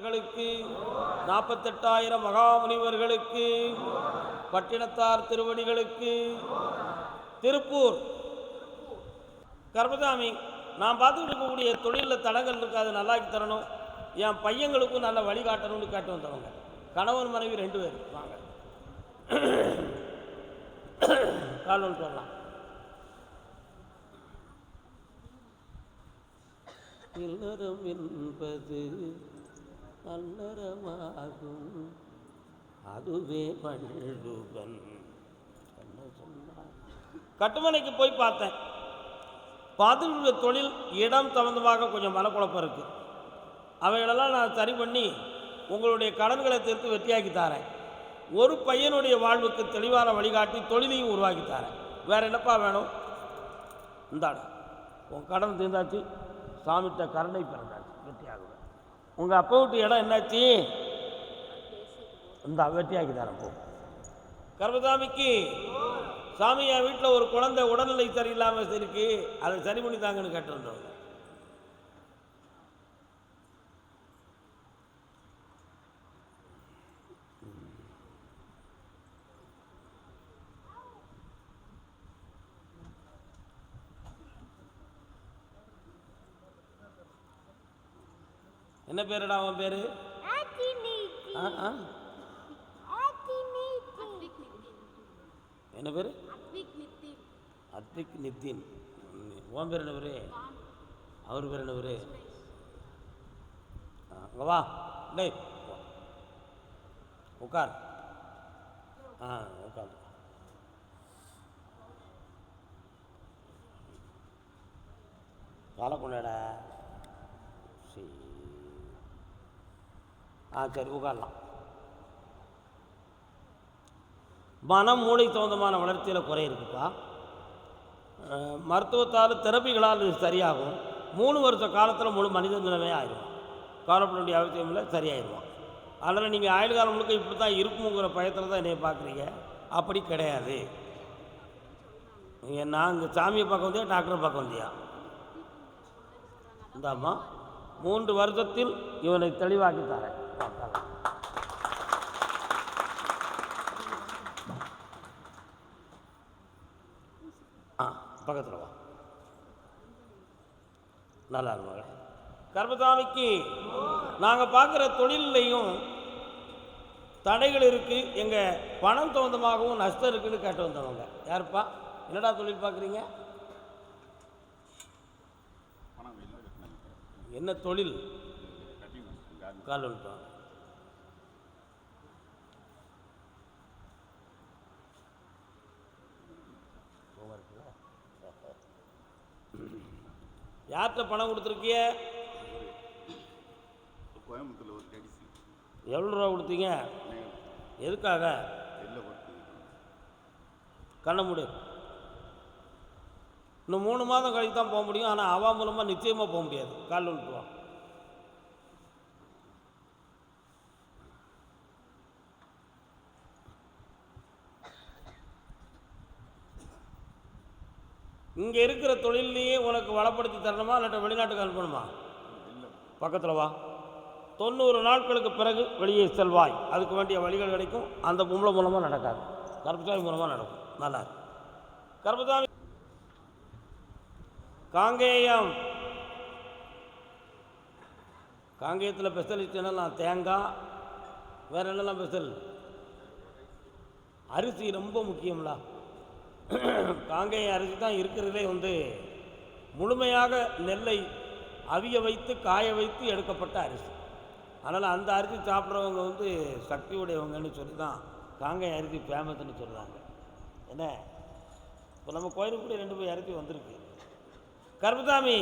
அவர்களுக்கு, 48,000 மகாமுனிவர்களுக்கு, பட்டினத்தார் திருவடிகளுக்கு, திருப்பூர் கர்மசாமி, நான் பார்த்துக்கிட்டு இருக்கக்கூடிய தொழிலில் தடங்கள் இருக்காது, நல்லாக்கி தரணும், என் பையங்களுக்கும் நல்ல வழிகாட்டணும்னு கேட்டு வந்தவங்க. கணவன் மனைவி 2 பேர் வாங்க. கால் ஒன்று வரலாம். இல்லறம் என்பது அல்லறமாகும், அதுவே வள்ளுவன் சொன்னார். கட்டுமனைக்கு போய் பார்த்தேன். பார்த்துக்கிற தொழில் இடம் சம்பந்தமாக கொஞ்சம் மனக்குழப்பம் இருக்குது. அவைகளெல்லாம் நான் சரி பண்ணி உங்களுடைய கடன்களை தீர்த்து வெற்றியாக்கி தரேன். ஒரு பையனுடைய வாழ்வுக்கு தெளிவான வழிகாட்டி தொழிலையும் உருவாக்கி தரேன். வேறு என்னப்பா வேணும்? இந்தாடு, உன் கடன் தீர்ந்தாச்சு, சாமிகிட்ட கருணை பிறந்தாச்சு, வெற்றியாகுவேன். உங்கள் அப்பா வீட்டு இடம் என்னாச்சு? இந்த வெற்றியாக்கி தரேன். போ. கர்மசாமிக்கு, சாமி என் வீட்டில் ஒரு குழந்தை உடல்நிலை சரியில்லாமல் இருக்கு, அதை சரி பண்ணி தாங்கன்னு கேட்டு வந்தவங்க. என்ன பேருடா அவன் பேரு? என்ன பேரு? அத்விக் நித்தின். உன் பேர் என்ன பேரு? அவர் பேர் என்ன பேரு? அங்கே வா, டேய் உட்கார். உட்கார். காலை கொண்டாடா. சரி, சரி உட்காரலாம். மனம் மூளை சம்பந்தமான வளர்ச்சியில் குறை இருக்குப்பா. மருத்துவத்தால் தெரப்பிகளால் சரியாகும். 3 வருஷ காலத்தில் முழு மனித நிலைமை ஆயிடுவான். கவலைப்பட வேண்டிய அவசியம் இல்லை, சரியாயிடுவான். அதனால் நீங்கள் ஆயுள் காலம் முழுக்க இப்படி தான் இருக்குங்கிற பயத்தில் தான் என்னை பார்க்குறீங்க. அப்படி கிடையாது. நீங்கள் நான் இங்கே சாமியை பார்க்க வந்தியா, டாக்டரை பார்க்க வந்தியா? இந்தாம்மா, 3 வருஷத்தில் இவனை தெளிவாக்கி தரேன். பக்கத்தில் வா, நல்லா இருப்பாங்க. கர்மசாமிக்கு, நாங்கள் பார்க்குற தொழிலையும் தடைகள் இருக்குது, எங்கள் பணம் சம்பந்தமாகவும் நஷ்டம் இருக்குதுன்னு கேட்டு வந்தவங்க. யாருப்பா? என்னடா தொழில் பார்க்குறீங்க? என்ன தொழில்? கால் வந்துட்டோம். யார்கிட்ட பணம் கொடுத்துருக்கிய? கோயம்புத்தூர்ல ஒரு டேக்ஸி. எவ்வளோ ரூபா கொடுத்தீங்க? எதுக்காக? கண்ண மூடு. இன்னும் 3 மாதம் கழித்து தான் போக முடியும். ஆனால் அவா மூலமாக நிச்சயமாக போக முடியாது. கால் விட்டுருவான். இங்கே இருக்கிற தொழிலையே உனக்கு வளப்படுத்தி தரணுமா, இல்லாட்ட வெளிநாட்டுக்கு அனுப்பணுமா? பக்கத்தில் வா. 90 நாட்களுக்கு பிறகு வெளியே செல்வாய். அதுக்கு வேண்டிய வழிகள் கிடைக்கும். அந்த பொம்பளை மூலமாக நடக்காது, கர்மசாமி மூலமாக நடக்கும். நல்லா இருக்கு. கர்மசாமி காங்கேயம். காங்கேயத்தில் ஸ்பெஷலிஸ்ட் என்னெல்லாம்? தேங்காய். வேறு என்னெல்லாம் ஸ்பெஷல்? அரிசி ரொம்ப முக்கியம்ல. காங்கேய அரிசி தான் இருக்கிறதே முழுமையாக நெல்லை அவிய வைத்து காய வைத்து எடுக்கப்பட்ட அரிசி. அதனால் அந்த அரிசி சாப்பிட்றவங்க சக்தி உடையவங்கன்னு சொல்லி தான் காங்கேய அரிசி ஃபேமஸ்ன்னு சொல்கிறாங்க. என்ன, இப்போ நம்ம கோயிலுக்கு கூட 2 போய் அரிசி வந்திருக்கு. கர்மசாமி,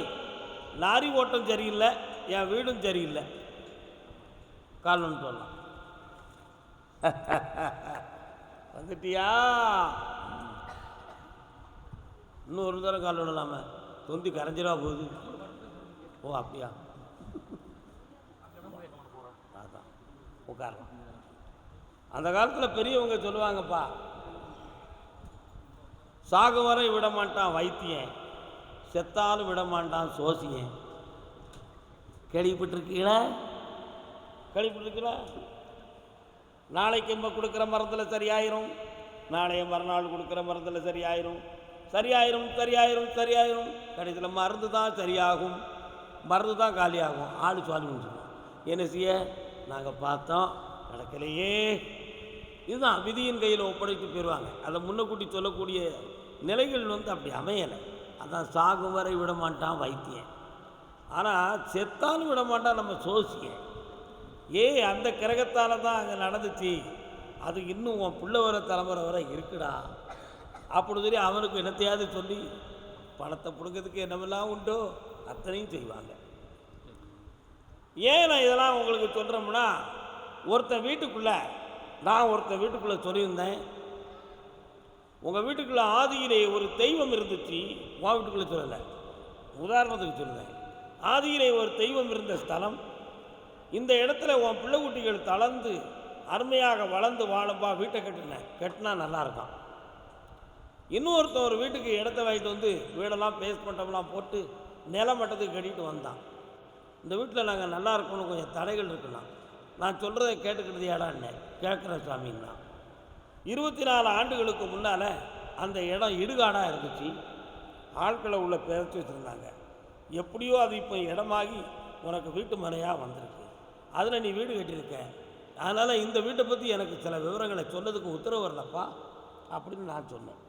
லாரி ஓட்டம் சரியில்லை, என் வீடும் சரியில்லை. காரணம்னு சொல்லலாம். வந்துட்டியா? இன்னும் ஒரு தரம் கால் விடலாம, தொந்தி கரைஞ்சிரா போகுது. ஓ அப்படியா? அதான் உட்காரலாம். அந்த காலத்தில் பெரியவங்க சொல்லுவாங்கப்பா, சாகு வரை விட மாட்டான் வைத்தியன், செத்தாலும் விட மாட்டான் சோசியன். கேள்விப்பட்டிருக்கீங்களா? கழிப்பிட்டுருக்குறா. நாளைக்கு நம்ம கொடுக்குற மருந்தில் சரியாயிரும், நாளைய மறுநாள் கொடுக்குற மருந்தில் சரியாயிரும், சரியாயிரும் சரியாயிரும் சரியாயிரும். கடைசியில் மருந்து தான் சரியாகும், மருந்து தான் காலியாகும். ஆள் சுவாலி முடிச்சுக்கணும். என்ன செய்ய? நாங்கள் பார்த்தோம், நடக்கலையே. இதுதான் விதியின் கையில் ஒப்படைத்து போயிடுவாங்க. அதை முன்னக்கூட்டி சொல்லக்கூடிய நிலைகள் அப்படி அமையலை. அதான் சாகும் வரை விட மாட்டான் வைத்தியன், ஆனால் செத்தாலும் விட மாட்டான் நம்ம சோசியன். அந்த கிரகத்தால் தான் அங்கே நடந்துச்சு, அது இன்னும் உன் பிள்ளை வர தலைமுறை வரை இருக்குடா அப்படி சொல்லி அவனுக்கு என்னத்தையாவது சொல்லி பணத்தை பிடுங்கிறதுக்கு என்னமெல்லாம் உண்டோ அத்தனையும் செய்வாங்க. ஏன் நான் இதெல்லாம் உங்களுக்கு சொல்கிறோம்னா, ஒருத்தன் வீட்டுக்குள்ளே சொல்லியிருந்தேன், உங்கள் வீட்டுக்குள்ளே ஆதியிலே ஒரு தெய்வம் இருந்துச்சு. உன் வீட்டுக்குள்ளே சொல்லலை, உதாரணத்துக்கு சொல்லுவேன். ஆதியிலே ஒரு தெய்வம் இருந்த ஸ்தலம், இந்த இடத்துல உன் பிள்ளை குட்டிகள் தளர்ந்து அருமையாக வளர்ந்து வாழப்பா வீட்டை கட்டினா நல்லா இருக்கான். இன்னொருத்தன் ஒரு வீட்டுக்கு இடத்த வாங்கிட்டு வந்து வீடெல்லாம் பேஸ்மெண்ட்டெல்லாம் போட்டு நிலமட்டத்துக்கு கட்டிட்டு வந்தான். இந்த வீட்டில் நாங்கள் நல்லா இருக்கணும், கொஞ்சம் தடைகள் இருக்கலாம், நான் சொல்கிறத கேட்டுக்கிட்டது ஏடான்னு கேட்குற சாமின்னா. 24 ஆண்டுகளுக்கு முன்னால் அந்த இடம் இடுகாடாக இருந்துச்சு. ஆட்களை உள்ள பிறச்சு வச்சுருந்தாங்க. எப்படியோ அது இப்போ இடமாகி உனக்கு வீட்டு மனையாக வந்திருக்கு, அதில் நீ வீடு கட்டியிருக்க. அதனால் இந்த வீட்டை பற்றி எனக்கு சில விவரங்களை சொன்னதுக்கு உத்தரவு வரலப்பா அப்படின்னு நான் சொன்னேன்.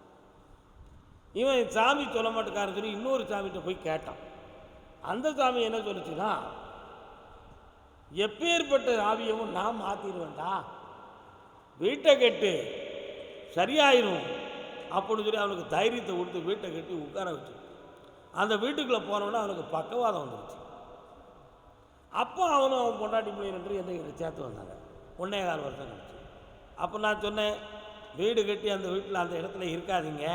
இவன் சாமி சொல்ல மாட்டேக்காருன்னு சொல்லி இன்னொரு சாமிகிட்ட போய் கேட்டான். அந்த சாமி என்ன சொல்லிச்சுன்னா, எப்பேற்பட்ட ஆவியமும் நான் மாற்றிடுவேன்டா, வீட்டை கட்டு சரியாயிரும் அப்படின்னு சொல்லி அவனுக்கு தைரியத்தை கொடுத்து வீட்டை கட்டி உட்கார வச்சு அந்த வீட்டுக்குள்ளே போனோன்னா அவனுக்கு பக்கவாதம் வந்துருச்சு. அப்போ அவனும் அவன் பொண்டாட்டி பிள்ளைன்னு என்னை சேர்த்து வந்தாங்க. 1.25 வருஷம் கழிச்சு. அப்போ நான் சொன்னேன், வீடு கட்டி அந்த வீட்டில் அந்த இடத்துல இருக்காதீங்க,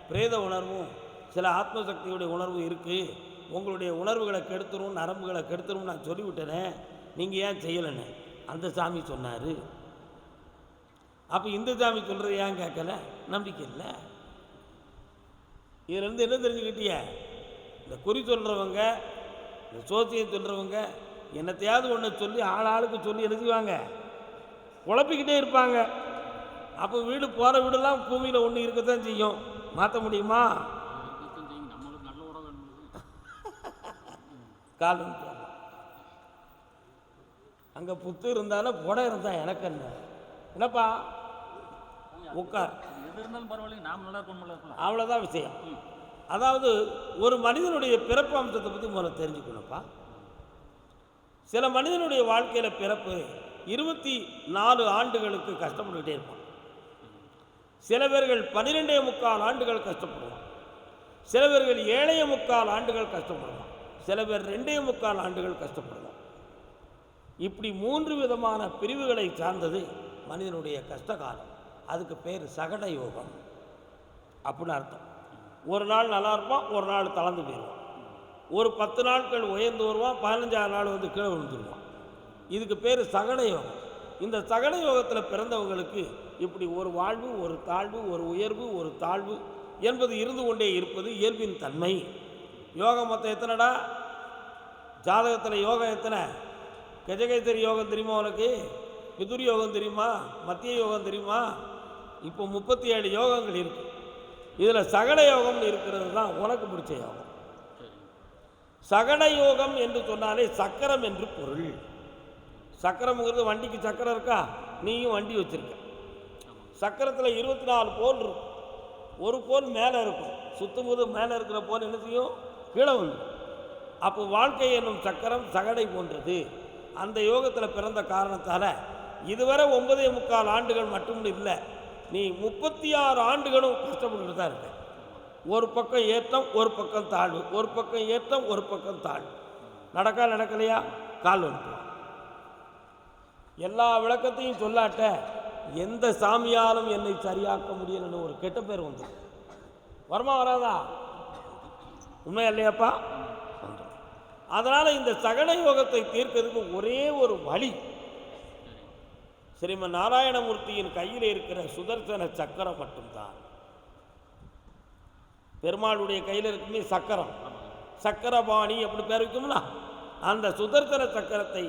பிரேத உணர்வும் சில ஆத்மசக்தியுடைய உணர்வும் இருக்குது, உங்களுடைய உணர்வுகளை கெடுத்துரும், நரம்புகளை கெடுத்துரும் நான் சொல்லிவிட்டேனே, நீங்கள் ஏன் செய்யலைன்னு அந்த சாமி சொன்னார். அப்போ இந்த சாமி சொல்கிறது ஏன் கேட்கல? நம்பிக்கை இல்லை. இதுலேருந்து என்ன தெரிஞ்சுக்கிட்டிய? இந்த குறி சொல்கிறவங்க, இந்த சோசியம் சொல்கிறவங்க என்னத்தையாவது ஒன்று சொல்லி ஆளுக்கு சொல்லி எழுதிவாங்க, குழப்பிக்கிட்டே இருப்பாங்க. அப்போ வீடு போகிற வீடெல்லாம் பூமியில் ஒன்று இருக்கத்தான் செய்யும், மாற்ற முடியுமா? கால் அங்கே புத்து இருந்தாலும் புடம் இருந்தா எனக்கு என்னப்பா உட்கார், அவ்வளோதான் விஷயம். அதாவது ஒரு மனிதனுடைய பிறப்பு அம்சத்தை பற்றி முதல்ல தெரிஞ்சுக்கணும்ப்பா. சில மனிதனுடைய வாழ்க்கையில் பிறப்பு 24 ஆண்டுகளுக்கு கஷ்டப்பட்டுக்கிட்டே இருப்பான். சில பேர்கள் 12.25 ஆண்டுகள் கஷ்டப்படுவான், சில பேர்கள் 7.25 ஆண்டுகள் கஷ்டப்படுவான், சில பேர் 2.25 ஆண்டுகள் கஷ்டப்படுவான். இப்படி 3 விதமான பிரிவுகளை சார்ந்தது மனிதனுடைய கஷ்டகாலம். அதுக்கு பேர் சகட யோகம் அப்படின்னு அர்த்தம். ஒரு நாள் நல்லா இருப்பான், ஒரு நாள் தளர்ந்து போயிடுவான், ஒரு 10 நாட்கள் உயர்ந்து வருவான், 15ஆவது நாள் வந்து கீழே விழுந்துருவான். இதுக்கு பேர் சகட யோகம். இந்த சகட யோகத்தில் பிறந்தவங்களுக்கு இப்படி ஒரு வாழ்வு, ஒரு தாழ்வு, ஒரு உயர்வு, ஒரு தாழ்வு என்பது இருந்து கொண்டே இருப்பது இயல்பின் தன்மை. யோகம் மொத்தம் எத்தனைடா? ஜாதகத்தில் யோகம் எத்தனை? கஜகேசரி யோகம் தெரியுமா உனக்கு? பிதுர் யோகம் தெரியுமா? மத்திய யோகம் தெரியுமா? இப்போ 37 யோகங்கள் இருக்கு. இதில் சகட யோகம்னு இருக்கிறது தான் உனக்கு பிடிச்ச யோகம். சகட யோகம் என்று சொன்னாலே சக்கரம் என்று பொருள். சக்கரம்ங்கிறது வண்டிக்கு சக்கரம் இருக்கா? நீயும் வண்டி வச்சிருக்க. சக்கரத்தில் 24 போல் இருக்கும். ஒரு போல் மேலே இருக்கும், சுற்றும் போது மேலே இருக்கிற போல் என்ன செய்யும்? கீழே வந்து. அப்போ வாழ்க்கை என்னும் சக்கரம் சகடை போன்றது. அந்த யோகத்தில் பிறந்த காரணத்தால் இதுவரை 9.25 ஆண்டுகள் மட்டும் இல்லை, நீ 36 ஆண்டுகளும் கஷ்டப்பட்டு தான் இருக்க. ஒரு பக்கம் ஏற்றம், ஒரு பக்கம் தாழ்வு, ஒரு பக்கம் ஏற்றம், ஒரு பக்கம் தாழ்வு. நடக்கலையா? கால் வந்துட்டு. எல்லா விளக்கத்தையும் சொல்லாட்ட எந்த சாமியாலும் என்னை சரியாக்க முடியலன்னு ஒரு கெட்ட பேர் வந்து வருமா வராதா? உண்மை இல்லையாப்பா? அதனால் இந்த சகட யோகத்தை தீர்க்கிறதுக்கு ஒரே ஒரு வழி, ஸ்ரீமன் நாராயணமூர்த்தியின் கையில் இருக்கிற சுதர்சன சக்கரம் மட்டும்தான். பெருமாளுடைய கையில் இருக்குமே சக்கரம், சக்கரபாணி அப்படி பேர் வைக்கும்ல, அந்த சுதர்சன சக்கரத்தை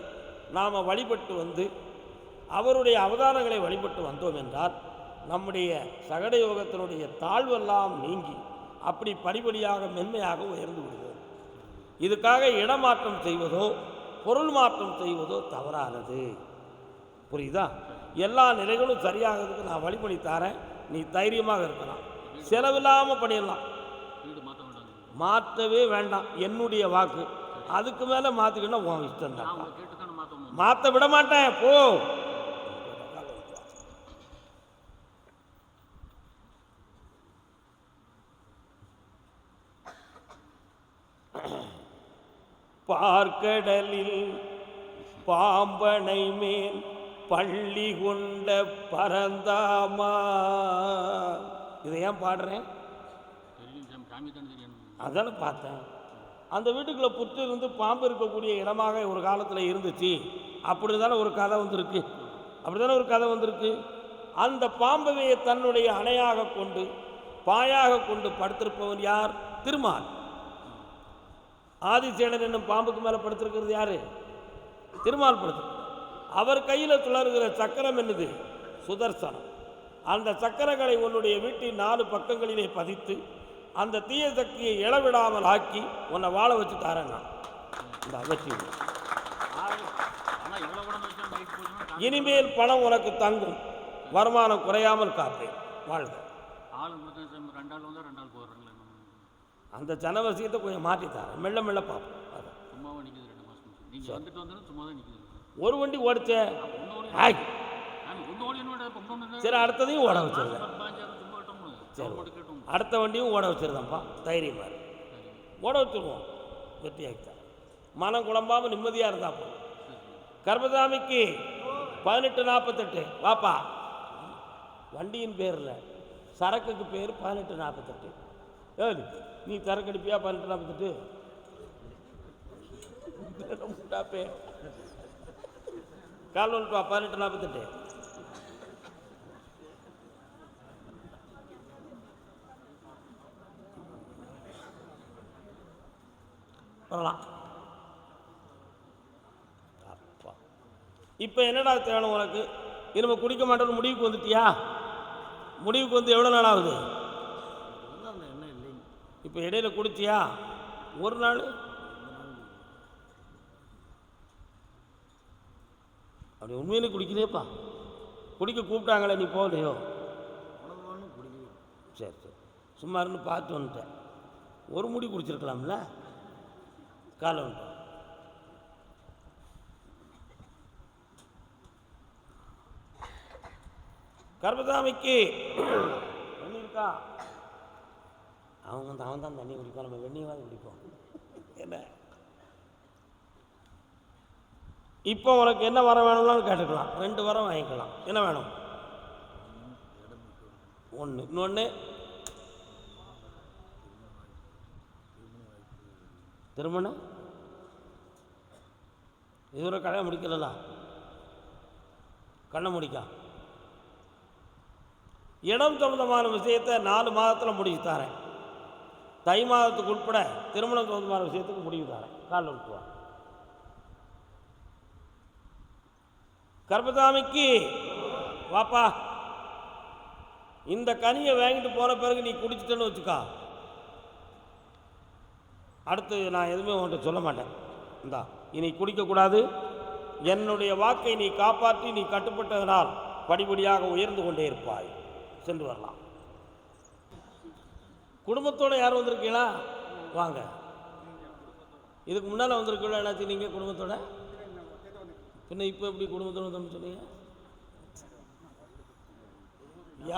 நாம் வழிபட்டு வந்து அவருடைய அவதாரங்களை வழிபட்டு வந்தோம் என்றால் நம்முடைய சகட யோகத்தினுடைய தாழ்வெல்லாம் நீங்கி அப்படி படிப்படியாக மென்மையாக உயர்ந்து விடுவோம். இதுக்காக இடமாற்றம் செய்வதோ பொருள் மாற்றம் செய்வதோ தவறானது. புரியுதா? எல்லா நிலைகளும் சரியாகிறதுக்கு நான் வழிபடி தரேன், நீ தைரியமாக இருக்கலாம், செலவில்லாமல் பண்ணிடலாம். மாற்றவே வேண்டாம், என்னுடைய வாக்கு. அதுக்கு மேலே மாற்றிக்கணும் உன் இஷ்டம் தான். மாற்ற விட மாட்டேன், போ. பார்க்கடலில் பாம்பனை மேல் பள்ளி கொண்ட பரந்தாமா. இதை ஏன் பாடுறேன்? அதான பார்த்தேன். அந்த வீட்டுக்குள்ளே புற்று இருந்து பாம்பு இருக்கக்கூடிய இடமாக ஒரு காலத்தில் இருந்துச்சு. அப்படி தானே ஒரு கதை வந்திருக்கு. அப்படி தானே ஒரு கதை வந்திருக்கு. அந்த பாம்பவையை தன்னுடைய அணையாக கொண்டு பாயாக கொண்டு படுத்திருப்பவன் யார்? திருமால். ஆதிசேடன் என்னும் பாம்புக்கு மேலே படுத்திருக்கிறது யாரு? திருமால் படுத்து. அவர் கையில் துளர்கிற சக்கரம் என்னது? சுதர்சனம். அந்த சக்கரங்களை உன்னுடைய வீட்டின் 4 பக்கங்களிலே பதித்து அந்த தீய சக்தியை இழவிடாமல் ஆக்கி உன்னை வாழ வச்சு தாரேன். இந்த அவசியம். இனிமேல் பணம் உனக்கு தங்கும், வருமானம் குறையாமல் காப்பேன், வாழ்க. அந்த ஜனவசியத்தை கொஞ்சம் மாற்றித்தாரேன், மெல்ல மெல்ல பார்ப்போம். ஒரு வண்டி ஓடிச்சே, சரி அடுத்ததையும் ஓட வச்சிருக்கேன். சரி அடுத்த வண்டியும் ஓட வச்சிருந்தேன்ப்பா, தைரியமாக ஓட வச்சுருவோம், வெற்றியாகித்தான். மனம் குழம்பாமல் நிம்மதியாக இருந்தா போதும். கர்மசாமிக்கு 1848 வாப்பா. வண்டியின் பேரில் சரக்குக்கு பேர் 1848. ஏ நீ சரக்கு அடிப்பியா? 1848 பேர் கால் வந்துட்டு வா. 1848 வரலாம். அப்பா இப்போ என்னடா தேவை உனக்கு? இனிமே குடிக்க மாட்டேன்னு முடிவுக்கு வந்துட்டியா? முடிவுக்கு வந்து எவ்வளோ நாள் ஆகுது? இப்போ இடையில குடிச்சியா? ஒரு நாள் அப்படி உண்மையிலே குடிக்கலையேப்பா. குடிக்க கூப்பிட்டாங்களே, நீ போகலையோ? சரி சரி, சும்மா இருந்து பார்த்து வந்துட்டேன். ஒரு முடி குடிச்சிருக்கலாம்ல, காலை வந்துட்டேன். கர்மசாமிக்கு தண்ணி இருக்கா? அவன் தான் தண்ணி குடிப்பான், நம்ம வெந்நியவாது குடிப்போம். என்ன இப்போ உனக்கு என்ன வரம் வேணும்னாலும் கேட்டுக்கலாம், 2 வரம் வாங்கிக்கலாம். என்ன வேணும்? 1. இன்னொன்று திருமணம். இதுவரை கல்யாணம் முடிக்கலா? கண்ணை முடிக்கா. இடம் சம்பந்தமான விஷயத்தை 4 மாதத்தில் முடிச்சு தரேன். தை மாதத்துக்கு உட்பட திருமணம் சம்பந்தமான விஷயத்துக்கு முடிவு தரேன். காலில் விட்டுவான். கர்மசாமிக்கு வாப்பா. இந்த கனியை வாங்கிட்டு போன பிறகு நீ குடிச்சிட்டேன்னு வச்சுக்கா, அடுத்து நான் எதுவுமே உன்கிட்ட சொல்ல மாட்டேன். இந்தா இனி குடிக்கக்கூடாது. என்னுடைய வாக்கை நீ காப்பாற்றி நீ கட்டுப்பட்டதனால் படிப்படியாக உயர்ந்து கொண்டே இருப்பாய். சென்று வரலாம். குடும்பத்தோடு யார் வந்திருக்கீங்களா? வாங்க. இதுக்கு முன்னால் வந்திருக்கீங்களா? என்னாச்சு நீங்கள் குடும்பத்தோட? பின்ன இப்போ எப்படி குடும்பத்தோடு வந்தோம்னு சொன்னீங்க?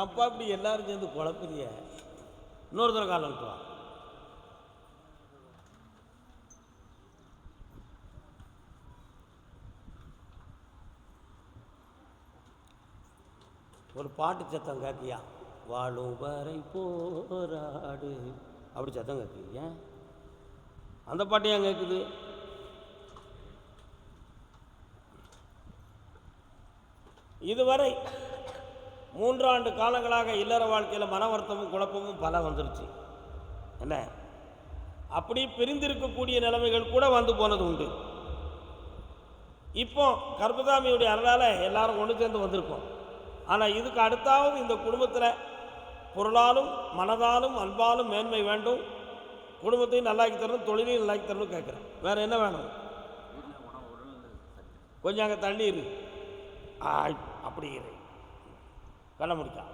ஏன்ப்பா இப்படி எல்லாரும் சேர்ந்து குழப்பதிய? இன்னொருத்தர காலம் விட்டுவா. ஒரு பாட்டு சத்தம் கேட்கியா? வாழும் வரை போராடு, அப்படி சத்தம் கேட்குறீங்க. அந்த பாட்டு ஏன் கேட்குது? இதுவரை 3 ஆண்டு காலங்களாக இல்லற வாழ்க்கையில் மன வருத்தமும் குழப்பமும் பல வந்துருச்சு. என்ன அப்படி பிரிந்திருக்கக்கூடிய நிலைமைகள் கூட வந்து போனது உண்டு. இப்போ கர்பதாமியுடைய அருளால் எல்லாரும் ஒன்று சேர்ந்து வந்திருக்கோம். ஆனால் இதுக்கு அடுத்தாவது இந்த குடும்பத்தில் பொருளாலும் மனதாலும் அன்பாலும் மேன்மை வேண்டும். குடும்பத்தையும் நல்லாக்கி தரணும், தொழிலையும் நல்லாக்கி தரணும் கேட்குறேன். வேறு என்ன வேணும்? கொஞ்சம் அங்கே தள்ளி இரு. அப்படி இரு, கண்ண முடிக்கா.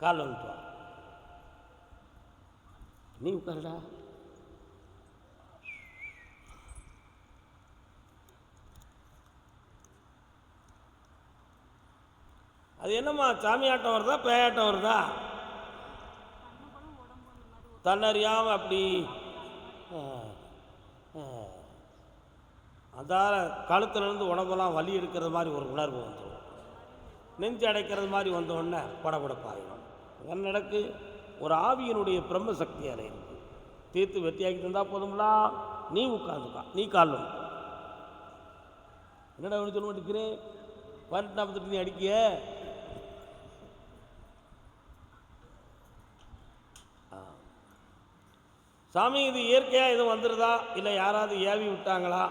கால் வந்துட்டு வா, நீ உட்காருடா. அது என்னம்மா சாமியாட்டம் வருதா பேயாட்டம் வருதா? தன்னறியாமல் அப்படி அதால் கழுத்துலேருந்து உடம்பெல்லாம் வலி எடுக்கிறது மாதிரி ஒரு உணர்வு வந்துடும். நெஞ்சு அடைக்கிறது மாதிரி வந்தோடனே படபடப்பாயிடும். என்ன நடக்கு? ஒரு ஆவியினுடைய பிரம்ம சக்தியால் இருக்குது. தீர்த்து வெட்டியாக்கி தந்தால் போதுங்களா? நீ உட்காந்துக்கா, நீ கால் என்னடா ஒன்று சொல்ல மாட்டேங்கிறேன். 1848 நீ அடிக்கிய சாமி, இது இயற்கையாக எதுவும் வந்துடுதா இல்லை யாராவது ஏவி விட்டாங்களா?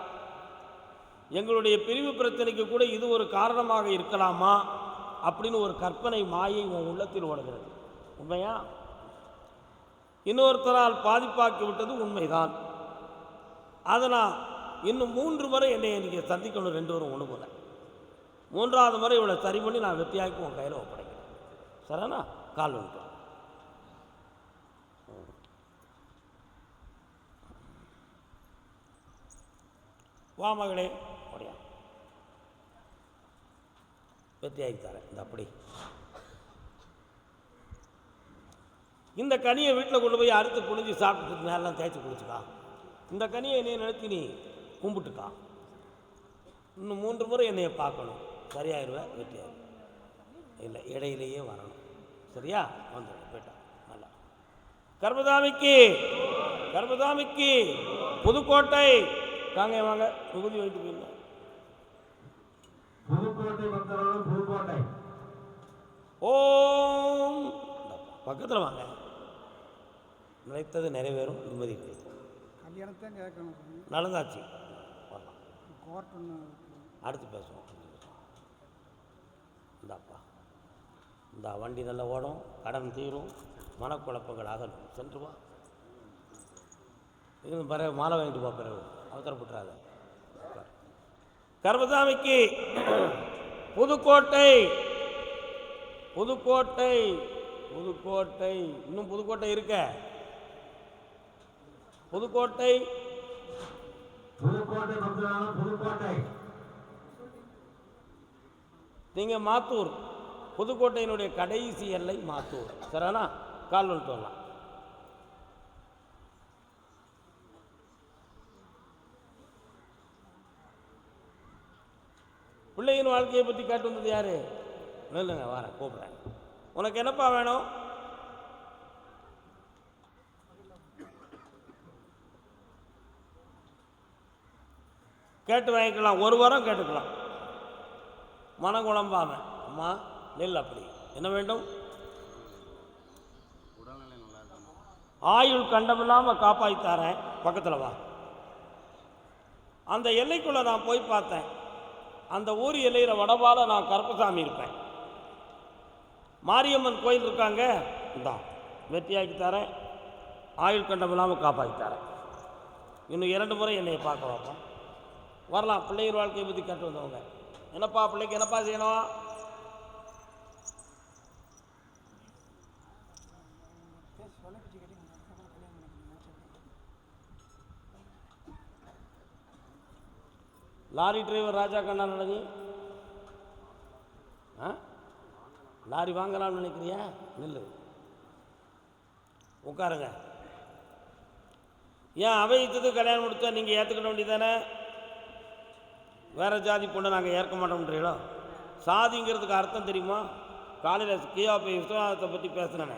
எங்களுடைய பிரிவு பிரச்சனைக்கு கூட இது ஒரு காரணமாக இருக்கலாமா அப்படின்னு ஒரு கற்பனை மாயை உன் உள்ளத்தில் ஓடுகிறது. உண்மையா? இன்னொருத்தரால் பாதிப்பாக்கி விட்டது உண்மைதான். அதனால் இன்னும் 3 முறை என்னை நீங்கள் சந்திக்கணும். 2 வரும் ஒன்று போல. 3வது முறை இவ்வளோ சரி பண்ணி நான் வெற்றியாக்கி உன் கையில் ஒப்படைக்கிறேன். சரிண்ணா? கால் வந்துட்டு வா மகளே, அப்படியா வெற்றியாக்கி தரேன். இந்த அப்படி இந்த கனியை வீட்டில் கொண்டு போய் அறுத்து புழிஞ்சு சாப்பிட்டுட்டு மேலாம் தேய்ச்சி குடிச்சுக்கா. இந்த கனியை என்னையை நிறுத்தி நீ கும்பிட்டுக்கா. இன்னும் 3 முறை என்னையை பார்க்கணும். சரியாயிருவேன், வெற்றியாயிரு. இல்லை, இடையிலேயே வரணும். சரியா? வந்துடும். போயிட்டா நல்லா. கர்பதாமிக்கு கர்பதாமிக்கு புதுக்கோட்டை வாங்க வாங்க. விபூதி வைத்து போயிருந்தோம். புதுக்கோட்டை பக்தர்களும் புதுக்கோட்டை. ஓம் பக்கத்தில் வாங்க. நினைத்தது நிறைவேறும், நிம்மதி கிடைக்கும். கல்யாணத்தை கேட்கணும். நடந்தாச்சு. கோர்ட்டு அடுத்து பேசுவோம். இந்தாப்பா, இந்த வண்டி நல்லா ஓடும், கடன் தீரும், மனக்குழப்பங்கள் அகலும். சென்று வா. இது பிறகு மாலை வாங்கிட்டு போ. பிறகு அவசரப்பட்டுறாத. கர்பதாமிக்கு புதுக்கோட்டை புதுக்கோட்டை புதுக்கோட்டை. இன்னும் புதுக்கோட்டை இருக்க. புதுக்கோட்டை புதுக்கோட்டை பக்தர்களும் புதுக்கோட்டை. நீங்கள் மாத்தூர். புதுக்கோட்டையினுடைய கடைசி எல்லை மாத்தூர். சரிண்ணா? கால் வந்துட்டு வரலாம். பிள்ளையின் வாழ்க்கையை பற்றி கேட்டு வந்தது யாரு? இல்லைங்க, வரேன், கூப்பிட்றேன். உனக்கு என்னப்பா வேணும்? கேட்டு வாங்கிக்கலாம். 1 வாரம் கேட்டுக்கலாம். மனக்குழம்பாம. அம்மா நெல் அப்படி என்ன வேண்டும்? ஆயுள் கண்டமில்லாமல் காப்பாற்றித்தாரேன். பக்கத்தில் வா. அந்த எல்லைக்குள்ளே நான் போய் பார்த்தேன். அந்த ஊர் எல்லையில் வடபால நான் கருப்பசாமி இருப்பேன். மாரியம்மன் கோயில் இருக்காங்க. இதான் வெற்றியாக்கி தரேன். ஆயுள் கண்டமில்லாமல் காப்பாற்றி தரேன். இன்னும் 2 முறை என்னை பார்க்க வைப்போம். வரலாம். பிள்ளைகள் வாழ்க்கையை பற்றி கேட்டு வந்தவங்க. என்னப்பா பிள்ளைக்கு என்னப்பா செய்யணும்? லாரி டிரைவர் ராஜா கண்ணா நடந்து லாரி வாங்கலாம்னு நினைக்கிறியா? நில்லு, உட்காருங்க. ஏன் அவைத்தது கல்யாணம் முடித்தா நீங்கள் ஏற்றுக்கிட வேண்டியதானே? வேறு ஜாதி பொண்ணை நாங்கள் ஏற்க மாட்டோம்ன்றீங்களோ? சாதிங்கிறதுக்கு அர்த்தம் தெரியுமா? காலையில் கியாபி விஸ்வநாதத்தை பற்றி பேசுனேனே,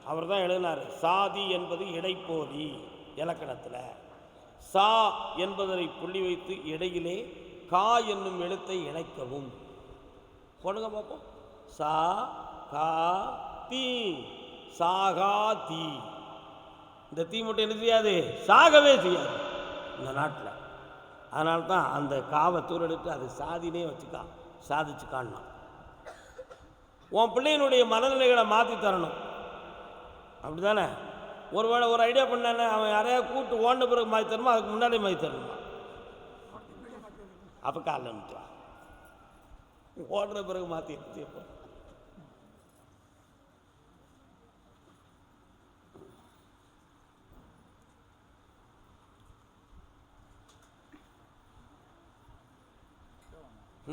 அவர் தான் எழுதினார். சாதி என்பது இடைப்போலி. இலக்கணத்தில் சா என்பதை புள்ளி வைத்து இடையிலே கா என்னும் எழுத்தை இணைக்கவும். போடுங்க பார்ப்போம். சா கா தி, சாகா தி. இந்த தீ மட்டும் என்ன செய்யாது, சாகவே செய்யாது இந்த நாட்டில். அதனால தான் அந்த காவை தூரெடுத்து அது சாதினே வச்சுக்கா, சாதிச்சு காணலாம். உன் பிள்ளையினுடைய மனநிலைகளை மாற்றி தரணும், அப்படி தானே? ஒருவேளை ஒரு ஐடியா பண்ணானே, அவன் யாரையா கூப்பிட்டு ஓடின பிறகு மாற்றி தரணுமா, அதுக்கு முன்னாடியே மாற்றி தரணுமா? அப்போ காலில் நிற்கலாம், ஓடுற பிறகு மாற்றி எப்போ?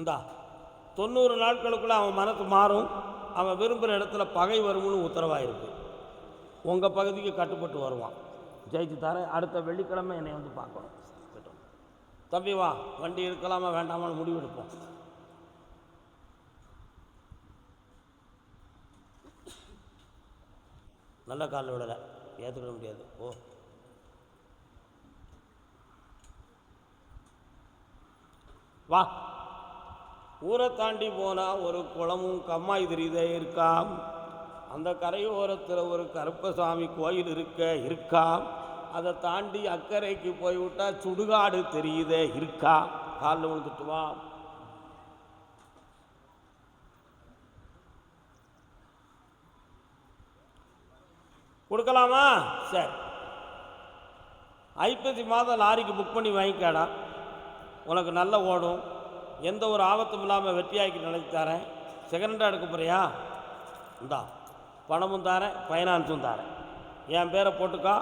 இந்தா 90 நாட்களுக்குள்ளே அவன் மனசு மாறும், அவன் விரும்புகிற இடத்துல பகை வரும்னு உத்தரவாயிருக்கு. உங்கள் பகுதிக்கு கட்டுப்பட்டு வருவான். ஜெயிச்சு தரேன். அடுத்த வெள்ளிக்கிழமை என்னை வந்து பார்க்கணும். தம்பி வா, வண்டி இருக்கலாமா வேண்டாமான்னு முடிவெடுப்போம். நல்ல காலில் விடலை, ஏற்றுக்கிட முடியாது. ஓ வா. ஊரை தாண்டி போனால் ஒரு குளமும் கம்மாய் தெரியுதே இருக்காம். அந்த கரையோரத்தில் ஒரு கருப்பசாமி கோயில் இருக்காம். அதை தாண்டி அக்கறைக்கு போய்விட்டால் சுடுகாடு தெரியுதே இருக்கா. காலில் விழுந்துட்டு வா. கொடுக்கலாமா? சரி, ஐப்பசி மாதம் லாரிக்கு புக் பண்ணி வாங்கிக்காடா, உனக்கு நல்லா ஓடும், எந்த ஒரு ஆபத்தும் இல்லாமல் வெற்றியாக்கி நினைச்சு தரேன். செகண்டாக எடுக்க போறியா? இந்தா பணமும் தரேன், ஃபைனான்ஸும் தரேன். என் பேரை போட்டுக்கா,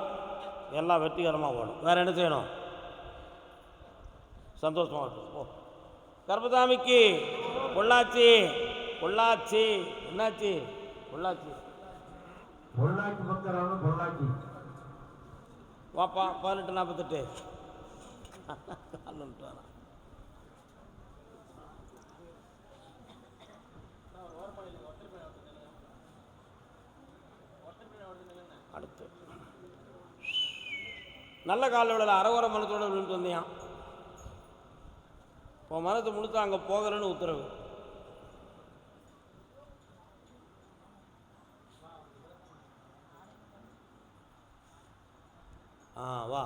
எல்லாம் வெற்றிகரமாக ஓடும். வேறு என்ன செய்யணும்? சந்தோஷமாக இருக்கும். ஓ கருப்பசாமிக்கு பொள்ளாச்சி. பொள்ளாச்சி என்னாச்சு? பொள்ளாச்சி பொள்ளாச்சி பக்தரான பொள்ளாச்சி வாப்பா. 1848 அடுத்து நல்ல காலில் விடல, அரைவர மனத்தோடு விழுந்து வந்தியான். உன் மனத்தை முழுத்த அங்கே போகிறேன்னு உத்தரவு. வா.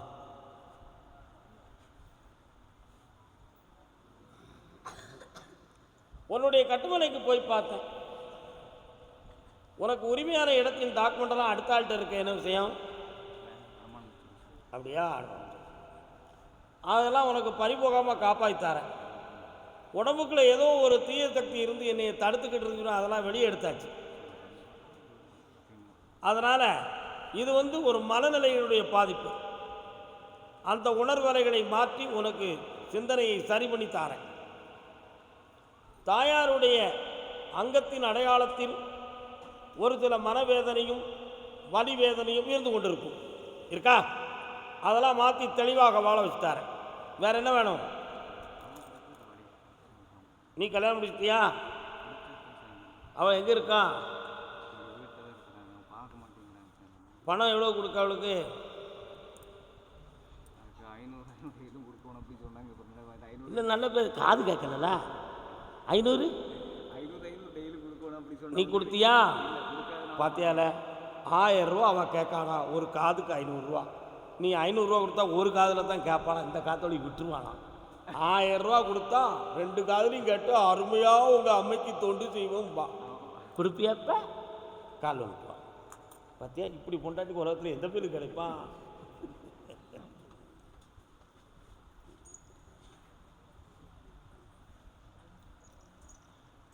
உன்னுடைய கட்டுமனைக்கு போய் பார்த்தேன். உனக்கு உரிமையான இடத்தின் டாக்குமெண்டெல்லாம் அடுத்த ஆள்கிட்ட இருக்க. என்ன விஷயம்? அப்படியா? அதெல்லாம் உனக்கு பறிபோகாமல் காப்பாற்றித்தாரேன். உடம்புக்குள்ளே ஏதோ ஒரு தீய சக்தி இருந்து என்னை தடுத்துக்கிட்டு இருந்துச்சுன்னா அதெல்லாம் வெளியே எடுத்தாச்சு. அதனால் இது ஒரு மனநிலையினுடைய பாதிப்பு. அந்த உணர்வலைகளை மாற்றி உனக்கு சிந்தனையை சரி பண்ணி தாரேன். தாயாருடைய அங்கத்தின் அடையாளத்தில் ஒரு சில மனவேதனையும் வலி வேதனையும் இருந்து கொண்டிருக்கும். இருக்கா? அதெல்லாம் மாற்றி தெளிவாக வாழ வச்சுத்தாரேன். வேற என்ன வேணும்? நீ கல்யாணம் முடிச்சிட்டியா? அவள் எங்கே இருக்கான்? பணம் எவ்வளோ கொடுக்க அவளுக்கு? இல்லை, நல்ல பேர் காது கேட்கல. 500 நீ கொடுத்தியா? பார்த்தியால 1000 ரூபா அவன் கேட்கானா, ஒரு காதுக்கு 500 ரூபா. நீ 500 ரூபா கொடுத்தா ஒரு காதில் தான் கேட்பானா, இந்த காத்தோடி விட்டுருவானா. 1000 ரூபா கொடுத்தா 2 காதுலையும் கேட்டு அருமையாக உங்கள் அம்மைக்கு தொண்டு செய்வோம்பா. கொடுப்பியாப்ப? கால் வந்துட்டுவான். பார்த்தியா, இப்படி பொண்டாட்டிக்கு உலகத்தில் எந்த பேர் கிடைப்பான்?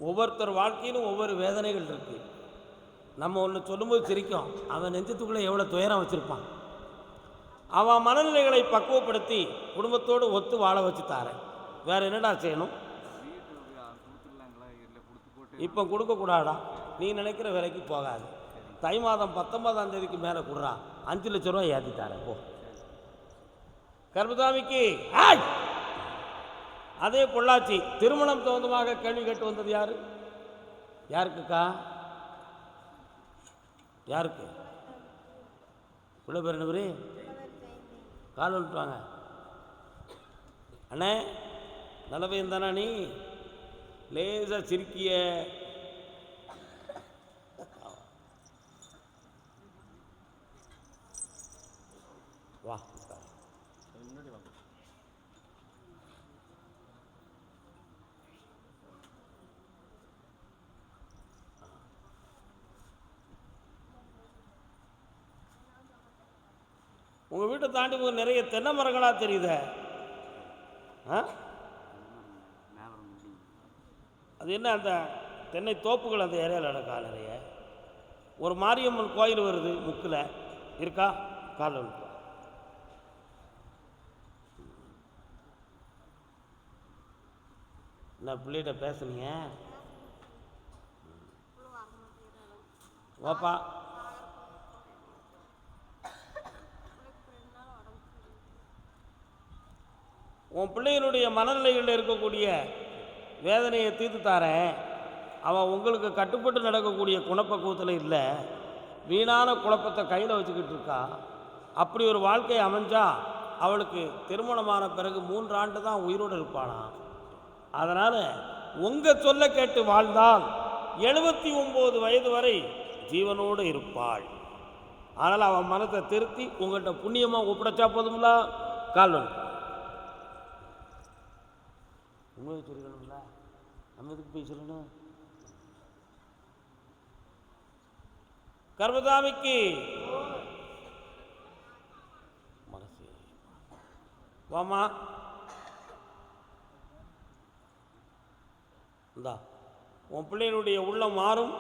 ஒவ்வொருத்தர் வாழ்க்கையிலும் ஒவ்வொரு வேதனைகள் இருக்கு. நம்ம ஒன்று சொல்லும்போது சிரிக்கும், அவன் நெஞ்சத்துக்குள்ளே எவ்வளோ துயரம் வச்சுருப்பான். அவன் மனநிலைகளை பக்குவப்படுத்தி குடும்பத்தோடு ஒத்து வாழ வச்சு தாரேன். வேறு என்னடா செய்யணும்? இப்போ கொடுக்கக்கூடாடா, நீ நினைக்கிற விலைக்கு போகாது. தை மாதம் 19ஆம் தேதிக்கு மேலே கொடுறா, 5 லட்ச ரூபா ஏற்றி தாரேன். போ. கருப்பசாமிக்கு அதே பொள்ளாச்சி திருமணம் சம்பந்தமாக கேள்வி கேட்டு வந்தது யாரு? யாருக்குக்கா? யாருக்கு? உள்ள பேர் என்ன பேரு? கால் வந்துட்டுவாங்க. அண்ணே, நல்ல பையன் தானா நீ? லேசா சிரிக்கிய. உங்கள் வீட்டை தாண்டி போய் நிறைய தென்னை மரங்களாக தெரியுதே. ஆ, அது என்ன அந்த தென்னை தோப்புகள் அந்த ஏரியாவில் நடக்கா நிறைய? ஒரு மாரியம்மன் கோயில் வருது முக்கில், இருக்கா? காலில் இருக்கா? என்ன பிள்ளைகிட்ட பேசுனீங்க? வாப்பா. உன் பிள்ளைகளுடைய மனநிலைகளில் இருக்கக்கூடிய வேதனையை தீர்த்து தாரேன். அவன் உங்களுக்கு கட்டுப்பட்டு நடக்கக்கூடிய குணப்பக்குவத்தில் இல்லை, வீணான குழப்பத்தை கையில் வச்சுக்கிட்டு இருக்கா. அப்படி ஒரு வாழ்க்கை அமைஞ்சா அவளுக்கு திருமணமான பிறகு 3 ஆண்டு தான் உயிரோடு இருப்பாளாம். அதனால் உங்கள் சொல்ல கேட்டு வாழ்ந்தால் 79 வயது வரை ஜீவனோடு இருப்பாள். அதனால் அவன் மனத்தை திருத்தி உங்கள்கிட்ட புண்ணியமாக ஒப்படைச்சா போதும்ல. கால் வந்து உண்மையை சொல்லணும்ல, நம்ம எதுக்கு போய் சொல்லணும்? கர்மதாமிக்கு மனசு வாமா இந்தா, உன் பிள்ளைகளுடைய உள்ளம் மாறும்.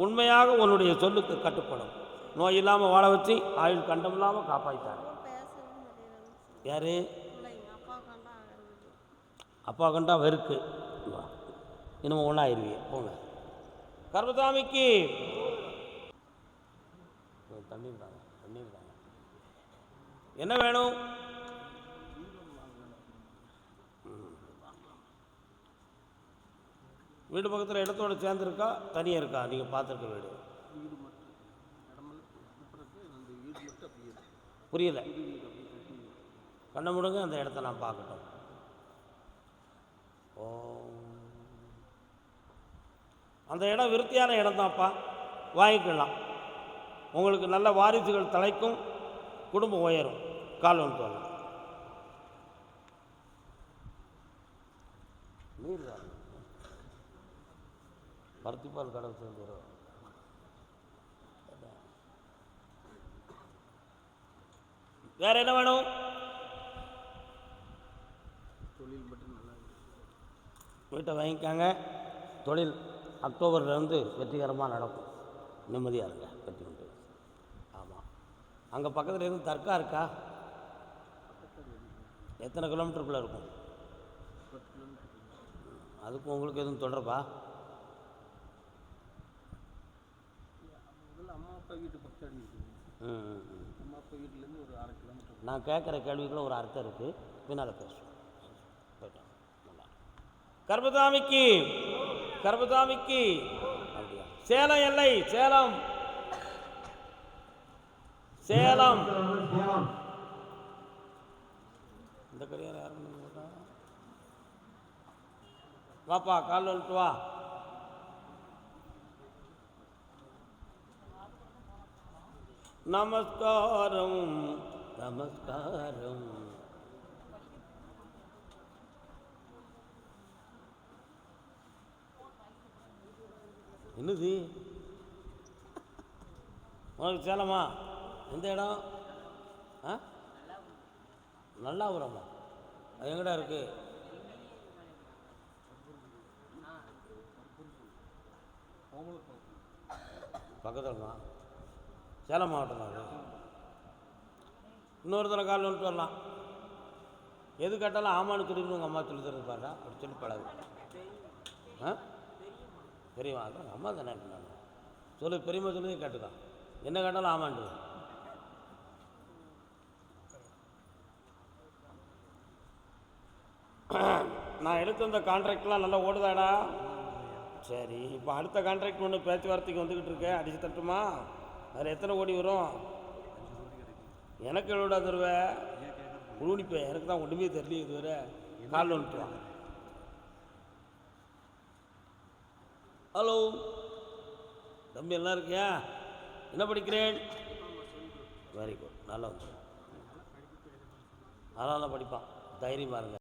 உண்மையாக உன்னுடைய சொல்லுக்கு கட்டுப்படும். நோய் இல்லாமல் வாழ வச்சு ஆயுள் கண்டம் இல்லாமல் காப்பாற்றிட்டாங்க. யாரு? அப்பா கண்டா வெறுக்கு. இன்னும் ஒன்றாயிருவீங்க. போங்க. கர்மசாமிக்கு தண்ணீர் தாங்க, தண்ணீர் தாங்க. என்ன வேணும்? வீடு பக்கத்தில் இடத்தோடு சேர்ந்துருக்கா, தனியாக இருக்கா? நீங்கள் பார்த்துருக்க வீடு புரியல. கண்ண முடுங்க, அந்த இடத்த நான் பார்க்கட்டும். ஓ, அந்த இடம் விருத்தியான இடம் தான்ப்பா, வாங்கிக்கலாம். உங்களுக்கு நல்ல வாரிசுகள் தலைக்கும், குடும்பம் உயரும். கால் வந்து வரலாம். நீர் தான் பருத்திப்பால் கடை சேர்ந்துடும். வேற என்ன வேணும்? தொழில் மட்டும் நல்லா வீட்டை வாங்கிக்காங்க. தொழில் அக்டோபர்லேருந்து வெற்றிகரமாக நடக்கும். நிம்மதியாக இருங்க, வெற்றி உண்டு. ஆமாம். அங்கே பக்கத்தில் எதுவும் தர்கா இருக்கா? எத்தனை கிலோமீட்டருக்குள்ளே இருக்கும்? அதுக்கு உங்களுக்கு எதுவும் தொடர்பா? நான் கேட்குற கேள்விக்குள்ள ஒரு அர்த்தம் இருக்குது, பின்னால் பேசுவோம். கர்மதாமிக்கு கர்மதாமிக்கு அப்படியா? சேலம் எல்லை, சேலம் சேலம். இந்த கடையார் யாரும் வாப்பா, கால் வந்துட்டு வா. நமஸ்காரம் நமஸ்காரம். என்னது உனக்கு சேலமா? எந்த இடம்? ஆ, நல்லாபுரமா? அது எங்கடா இருக்கு? பக்கத்தில் தான். சேலம் மாவட்டம் தான் அது. இன்னொரு தடவை கால் வந்துட்டு வரலாம். எது கேட்டாலும் ஆமான்னு சொல்லிட்டு உங்கள் அம்மா சொல்லி தருது பாருடா, அப்படி சொல்லி பழகு. ஆ, பெரியவா அதான் அம்மா தானே பண்ணாங்க. சொல்லு, பெரியம்மா சொல்லி கேட்டுக்கான். என்ன கேட்டாலும் ஆமாண்டு. நான் எடுத்து வந்த கான்ட்ராக்ட்லாம் நல்லா ஓடுதாடா? சரி, இப்போ அடுத்த கான்ட்ராக்ட் ஒன்று பேச்சுவார்த்தைக்கு வந்துக்கிட்டு இருக்கேன். அடிச்சு தட்டுமா? அதில் எத்தனை கோடி வரும்? எனக்கு எவ்வளோடா தருவேன்? குழுனிப்பேன். எனக்கு தான் ஒன்றுமே தெரியல இதுவரை. கால் வந்துட்டு வாங்க. ஹலோ தம்பி, எல்லாம் இருக்கியா? என்ன படிக்கிறேன்? வெரி குட், நல்லா வந்து அதெல்லாம் படிப்பான். தைரியமாக இருங்க.